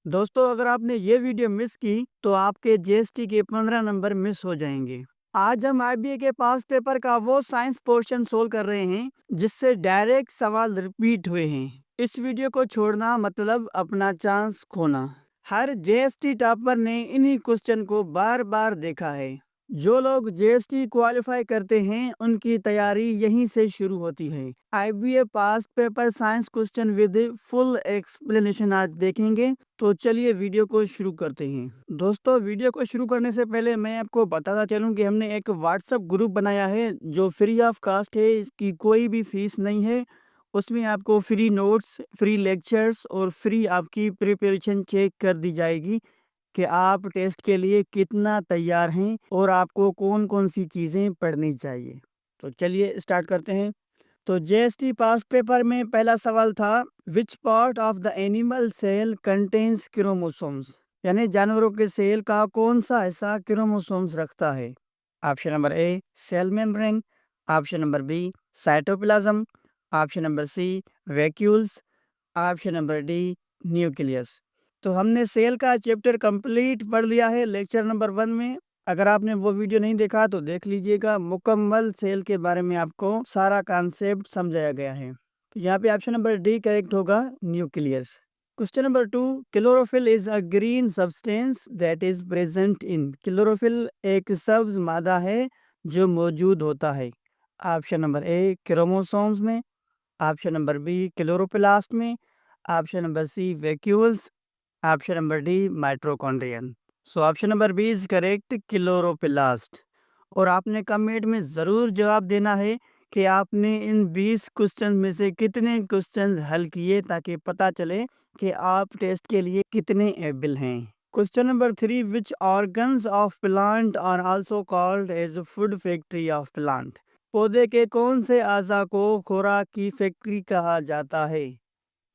दोस्तों, अगर आपने ये वीडियो मिस की तो आपके जीएसटी के 15 नंबर मिस हो जाएंगे। आज हम आईबीए के पास पेपर का वो साइंस पोर्शन सोल्व कर रहे हैं जिससे डायरेक्ट सवाल रिपीट हुए हैं। इस वीडियो को छोड़ना मतलब अपना चांस खोना। हर जीएसटी टॉपर ने इन्हीं क्वेश्चन को बार बार देखा है। जो लोग जीएसटी क्वालिफाई करते हैं उनकी तैयारी यहीं से शुरू होती है। IBA pass paper science question with full explanation आज देखेंगे। तो चलिए वीडियो को शुरू करते हैं। दोस्तों, वीडियो को शुरू करने से पहले मैं आपको बताता चलूं कि हमने एक व्हाट्सएप ग्रुप बनाया है जो फ्री ऑफ कास्ट है। इसकी कोई भी फीस नहीं है। उसमें आपको फ्री नोट्स, फ्री लेक्चर्स और फ्री आपकी प्रिपरेशन चेक कर दी जाएगी कि आप टेस्ट के लिए कितना तैयार हैं और आपको कौन कौन सी चीज़ें पढ़नी चाहिए। तो चलिए स्टार्ट करते हैं। तो जीएसटी पास पेपर में पहला सवाल था, which part of the animal cell contains chromosomes, यानी जानवरों के सेल का कौन सा हिस्सा क्रोमोसोम्स रखता है। Option number A cell membrane, option number B cytoplasm, option number C vacuoles, option number D nucleus. तो हमने सेल का चैप्टर कंप्लीट पढ़ लिया है लेक्चर नंबर 1 में। अगर आपने वो वीडियो नहीं देखा तो देख लीजिएगा। मुकम्मल सेल के बारे में आपको सारा कॉन्सेप्ट समझाया गया है। तो यहाँ पे ऑप्शन नंबर डी करेक्ट होगा, nucleus. Question number 2, chlorophyll is a green substance that is present in. Chlorophyll एक सब्ज मादा है जो मौजूद होता है। ऑप्शन नंबर ए क्रोमोसोम्स में, ऑप्शन नंबर बी क्लोरोप्लास्ट में, option number C vacuoles, option number D mitochondrion. So option number B is correct, chloroplast. और आपने कमेंट में ज़रूर जवाब देना है कि आपने इन 20 क्वेश्चन में से कितने क्वेश्चन हल किए, ताकि पता चले कि आप टेस्ट के लिए कितने एबल हैं। Question number 3, which organs of plant are also called as food factory of plant. पौधे के कौन से अज़ा को खुराक की फैक्ट्री कहा जाता है।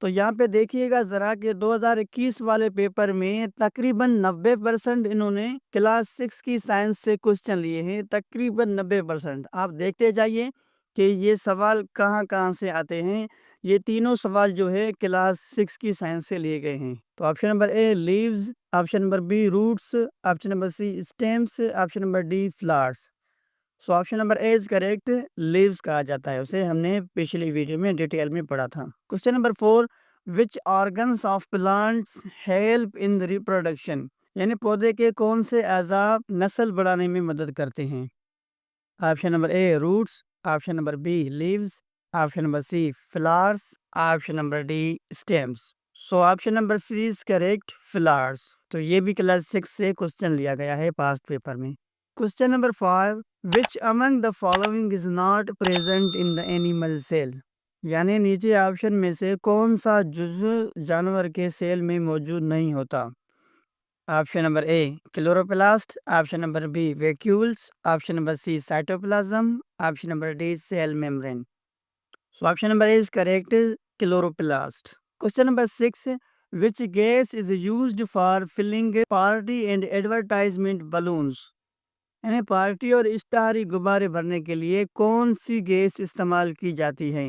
तो यहाँ पे देखिएगा ज़रा कि 2021 वाले पेपर में तकरीबन 90% इन्होंने क्लास 6 की साइंस से क्वेश्चन लिए हैं। तकरीबन 90%। आप देखते जाइए कि ये सवाल कहाँ कहाँ से आते हैं। ये तीनों सवाल जो है क्लास 6 की साइंस से लिए गए हैं। तो option number A leaves, option number B roots, option number C stems, option number D flowers. So option number A is correct, leaves कहा जाता है उसे। हमने पिछली वीडियो में डिटेल में पढ़ा था। Question number 4, which organs of plants help in reproduction, यानी पौधे के कौन से अज़ा नस्ल बढ़ाने में मदद करते हैं। Option number A roots, option number B leaves, option number C flowers, option number D stems. So option number C is correct, flowers. तो ये भी क्लास 6 से क्वेश्चन लिया गया है पास्ट पेपर में। Question number 5, which among the following is not present in the animal cell, यानी नीचे ऑप्शन में से कौन सा जुज़्व जानवर के सेल में मौजूद नहीं होता। Option number A chloroplast, option number B vacuoles, option number C cytoplasm, option number D cell membrane. So option number A is correct, chloroplast. Question number 6, which gas is used for filling party and advertisement balloons, यानी party और इश्तहारी गुब्बारे भरने के लिए कौन सी gas इस्तेमाल की जाती है।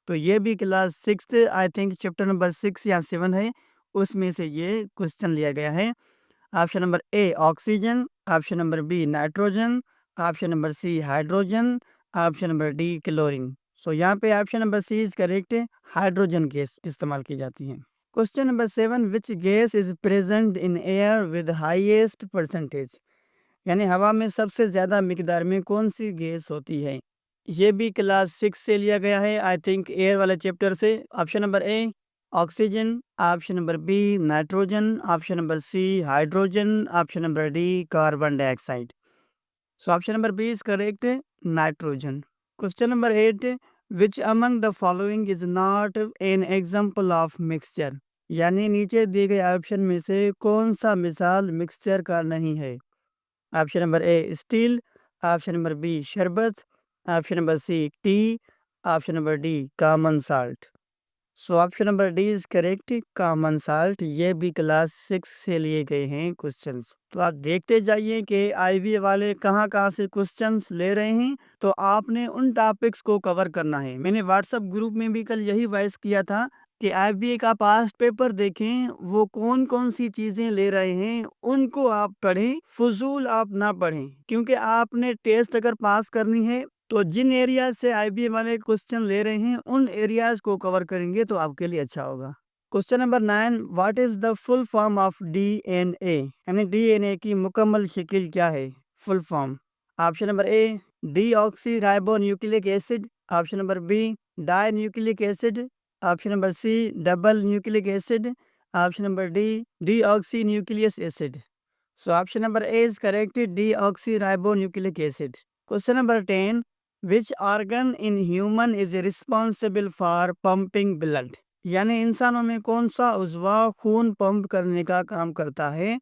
तो ये भी class 6 I think chapter number 6 या 7 है, उसमें से ये क्वेश्चन लिया गया है। Option number A oxygen, option number B nitrogen, option number C hydrogen, option number D chlorine. So यहाँ पे option number C is correct, hydrogen gas इस्तेमाल की जाती है। Question number 7, which gas is present in air with highest percentage, यानी हवा में सबसे ज़्यादा मिकदार में कौन सी गैस होती है। ये भी क्लास 6 से लिया गया है आई थिंक, एयर वाले चैप्टर से। Option number A oxygen, option number B nitrogen, option number C hydrogen, option number D carbon dioxide. So option number B is correct, nitrogen. Question number 8, which among the following is not an example of mixture, यानी नीचे दिए गए option में से कौन सा मिसाल mixture का नहीं है। Option number A steel, option number B शरबत, option number C tea, option number D common salt. So option number D is correct, common salt. ये भी क्लास 6 से लिए गए हैं क्वेश्चंस। तो आप देखते जाइए कि आईबी वाले कहाँ कहाँ से क्वेश्चंस ले रहे हैं। तो आपने उन टॉपिक्स को कवर करना है। मैंने व्हाट्सएप ग्रुप में भी कल यही वॉइस किया था। कि IBA का पास्ट पेपर देखें, वो कौन-कौन सी चीज़ें ले रहे हैं, उनको आप पढ़ें, फ़ुज़ूल आप ना पढ़ें। क्योंकि आपने टेस्ट अगर पास करनी है, तो जिन एरियाज़ से IBA वाले क्वेश्चन ले रहे हैं, उन एरियाज़ को कवर करेंगे तो आपके लिए अच्छा होगा। Question number 9, what is the full form of DNA? यानी DNA की मुकम्मल शक्ल क्या है? Full form. Option number A, deoxyribonucleic acid. Option number B, dinucleic acid. Option number C, double nucleic acid. Option number D, deoxy nucleus acid. So option number A is correct, deoxyribonucleic acid. Question number 10, which organ in human is responsible for pumping blood? यानी इंसानों में कौन सा उज़वा खून pump करने का काम करता है?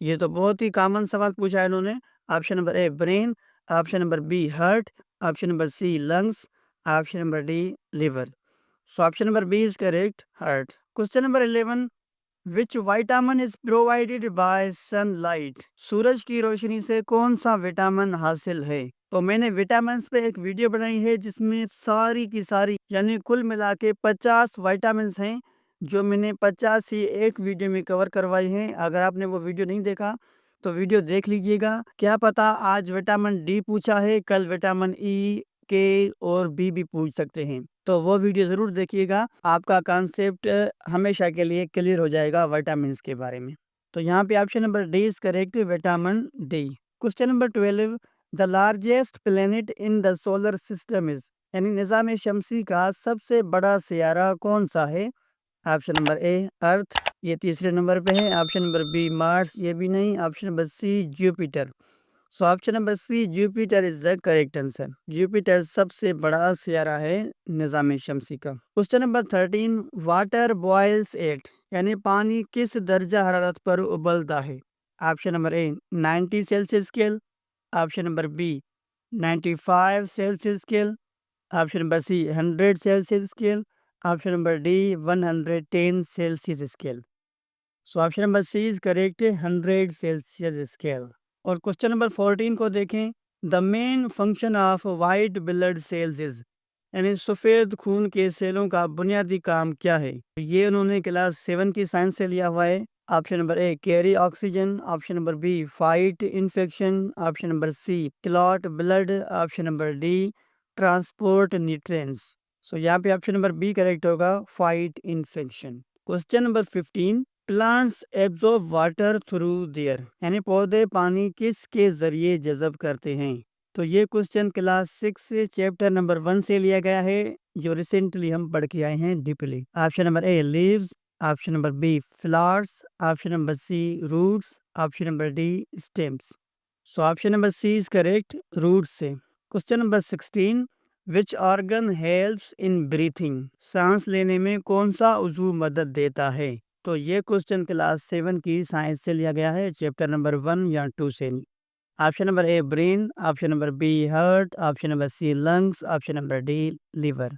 ये तो बहुत ही कॉमन सवाल पूछा है इन्होंने। Option number A brain, option number B heart, option number C lungs, option number D liver. So option number B is correct, heart. Question number 11, which vitamin is provided by sunlight? सूरज की रोशनी से कौन सा vitamin हासिल है? तो मैंने विटामिन पे एक वीडियो बनाई है जिसमें सारी की सारी यानी कुल मिला के 50 विटामिन हैं, जो मैंने 50 ही एक वीडियो में कवर करवाई हैं। अगर आपने वो वीडियो नहीं देखा तो वीडियो देख लीजिएगा। क्या पता आज विटामिन डी पूछा है, कल विटामिन ई, के और बी भी पूछ सकते हैं। तो वो वीडियो ज़रूर देखिएगा, आपका कॉन्सेप्ट हमेशा के लिए क्लियर हो जाएगा विटामिन्स के बारे में। तो यहाँ पे option number D is correct, vitamin D. Question number 12, the largest planet in the solar system is? यानी निज़ाम शमसी का सबसे बड़ा सियारा कौन सा है? ऑप्शन नंबर ए अर्थ, ये तीसरे नंबर पे है। ऑप्शन नंबर बी मार्स, ये भी नहीं। Option number C Jupiter. So option number C Jupiter is the correct answer. Jupiter सबसे बड़ा सियारा है निज़ाम शमसी का। Question number 13, water boils at? यानी पानी किस दर्जा हरारत पर उबलता है? Option number A 90 Celsius scale, option number B 95 Celsius scale, option number C 100 Celsius scale, option number D 110 Celsius scale. So option number C is correct, 100 Celsius scale. और question number 14 को देखें, the main function of white blood cells is? यानी सफ़ेद खून के सेलों का बुनियादी काम क्या है? ये उन्होंने क्लास 7 की साइंस से लिया हुआ है। Option number A carry oxygen, option number B fight infection, option number C clot blood, option number D transport nutrients. So यहाँ पे ऑप्शन नंबर बी करेक्ट होगा, fight infection. Question number 15, plants absorb water through their? यानी पौधे पानी किसके जरिए जज़ब करते हैं? तो ये क्वेश्चन क्लास 6 से चैप्टर नंबर 1 से लिया गया है, जो रिसेंटली हम पढ़ के आए हैं deeply. Option number A leaves, option number B flowers, option number C roots, option number D stems. So option number C is correct, roots से। Question number 16, which organ helps in breathing? सांस लेने में कौन सा उज़ू मदद देता है? तो ये क्वेश्चन क्लास 7 की साइंस से लिया गया है, चैप्टर नंबर 1 या 2 से नहीं। Option number A brain, option number B heart, option number C lungs, option number D liver.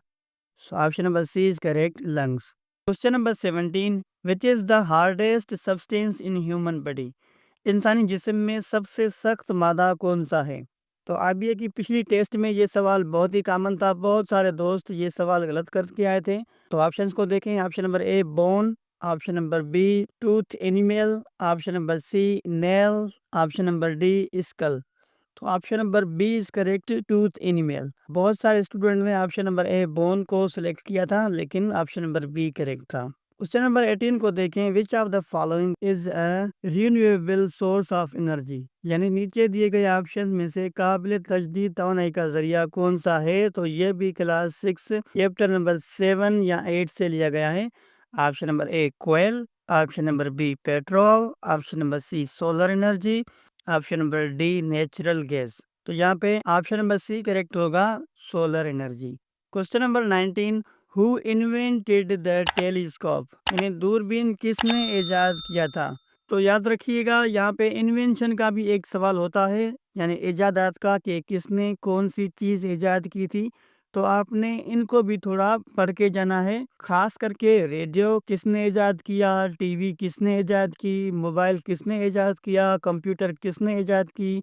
So option number C is correct, lungs. Question number 17, which is the hardest substance in human body? इंसानी जिस्म में सबसे सख्त मादा कौन सा है? तो आरबीए की पिछली टेस्ट में ये सवाल बहुत ही कॉमन था, बहुत सारे दोस्त ये सवाल गलत करके आए थे। तो ऑप्शंस को देखें, option number A bone, option number B tooth animal, option number C nail, option number D skull. तो option number B is correct, tooth animal. बहुत सारे स्टूडेंट ने ऑप्शन नंबर ए बोन को सिलेक्ट किया था, लेकिन ऑप्शन नंबर बी करेक्ट था। Question number 18 को देखें, which of the following is a renewable source of energy? यानी नीचे दिए गए ऑप्शन में से काबिल तजदीद तवानाई का जरिया कौन सा है? तो ये भी क्लास 6 चैप्टर नंबर 7 या 8 से लिया गया है। ऑप्शन नंबर ए कोयल, option number B petrol, option number C solar energy, option number D natural gas. तो यहाँ पे ऑप्शन नंबर सी करेक्ट होगा, solar energy. Question number 19, who invented the telescope? यानी दूरबीन किसने इजाद किया था? तो याद रखिएगा, यहाँ पे इन्वेंशन का भी एक सवाल होता है, यानी इजादात का, कि किसने कौन सी चीज़ इजाद की थी। तो आपने इनको भी थोड़ा पढ़ के जाना है, खास करके रेडियो किसने इजाद किया, टीवी किसने इजाद की, मोबाइल किसने इजाद किया, कंप्यूटर किसने इजाद की।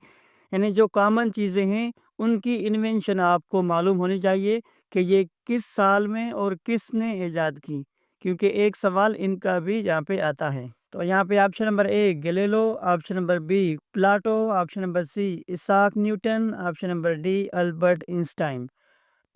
यानी जो कॉमन चीज़ें हैं उनकी इन्वेंशन आपको मालूम होनी चाहिए कि ये किस साल में और किसने इजाद की। क्योंकि एक सवाल इनका भी यहाँ पे आता है। तो यहाँ पे option number A Galileo, option number B Plato, option number C Isaac Newton, option number D Albert Einstein.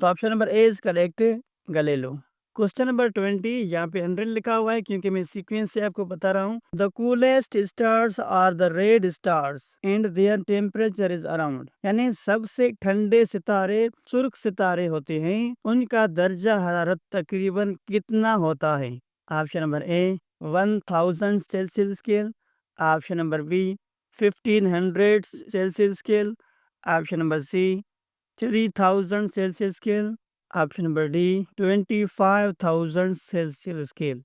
तो option number A is correct, Galileo. Question number 20 यहाँ पे 100 लिखा हुआ है क्योंकि मैं सीक्वेंस से आपको बता रहा हूँ। The coolest stars are the red stars and their temperature is around, यानी सबसे ठंडे सितारे सुर्ख सितारे होते हैं, उनका दर्जा हरारत तकरीबन कितना होता है। Option number A 1000 Celsius scale, option number B 1500 Celsius scale, option number C 3000 Celsius scale, option number D 25,000 Celsius scale.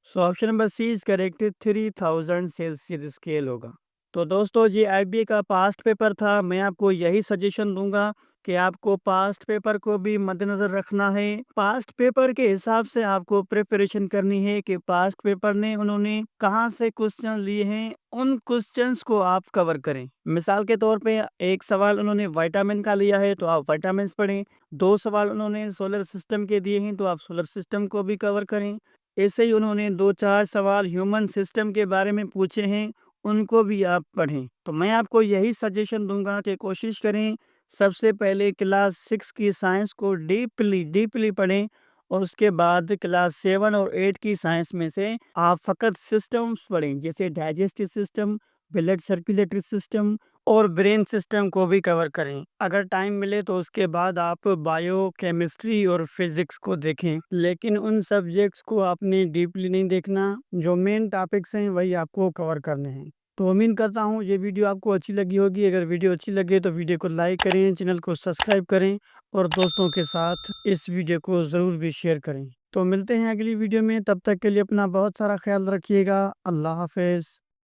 So option number C is correct, 3000 Celsius scale होगा। तो दोस्तों ये आईबीए का पास्ट पेपर था। मैं आपको यही suggestion दूंगा कि आपको पास्ट पेपर को भी मद्देनजर रखना है। पास्ट पेपर के हिसाब से आपको प्रिपरेशन करनी है कि पास्ट पेपर ने उन्होंने कहाँ से क्वेश्चन लिए हैं, उन क्वेश्चंस को आप कवर करें। मिसाल के तौर पे एक सवाल उन्होंने विटामिन का लिया है तो आप विटामिन पढ़ें, 2 सवाल उन्होंने सोलर सिस्टम के दिए हैं तो आप सोलर सिस्टम को भी कवर करें। ऐसे ही उन्होंने 2-4 सवाल ह्यूमन सिस्टम के बारे में पूछे हैं, उनको भी आप पढ़ें। तो मैं आपको यही सजेशन दूंगा कि कोशिश करें सबसे पहले क्लास 6 की साइंस को डीपली पढ़ें और उसके बाद क्लास 7 और 8 की साइंस में से आप फ़कत सिस्टम्स पढ़ें, जैसे digestive system, blood circulatory system और ब्रेन सिस्टम को भी कवर करें। अगर टाइम मिले तो उसके बाद आप बायो केमिस्ट्री और फिजिक्स को देखें, लेकिन उन सब्जेक्ट्स को आपने डीपली नहीं देखना, जो मेन टॉपिक्स हैं वही आपको कवर करने हैं। तो उम्मीद करता हूँ ये वीडियो आपको अच्छी लगी होगी। अगर वीडियो अच्छी लगे तो वीडियो को लाइक करें, चैनल को सब्सक्राइब करें और दोस्तों के साथ इस वीडियो को ज़रूर भी शेयर करें। तो मिलते हैं अगली वीडियो में, तब तक के लिए अपना बहुत सारा ख्याल रखिएगा। अल्लाह हाफिज़।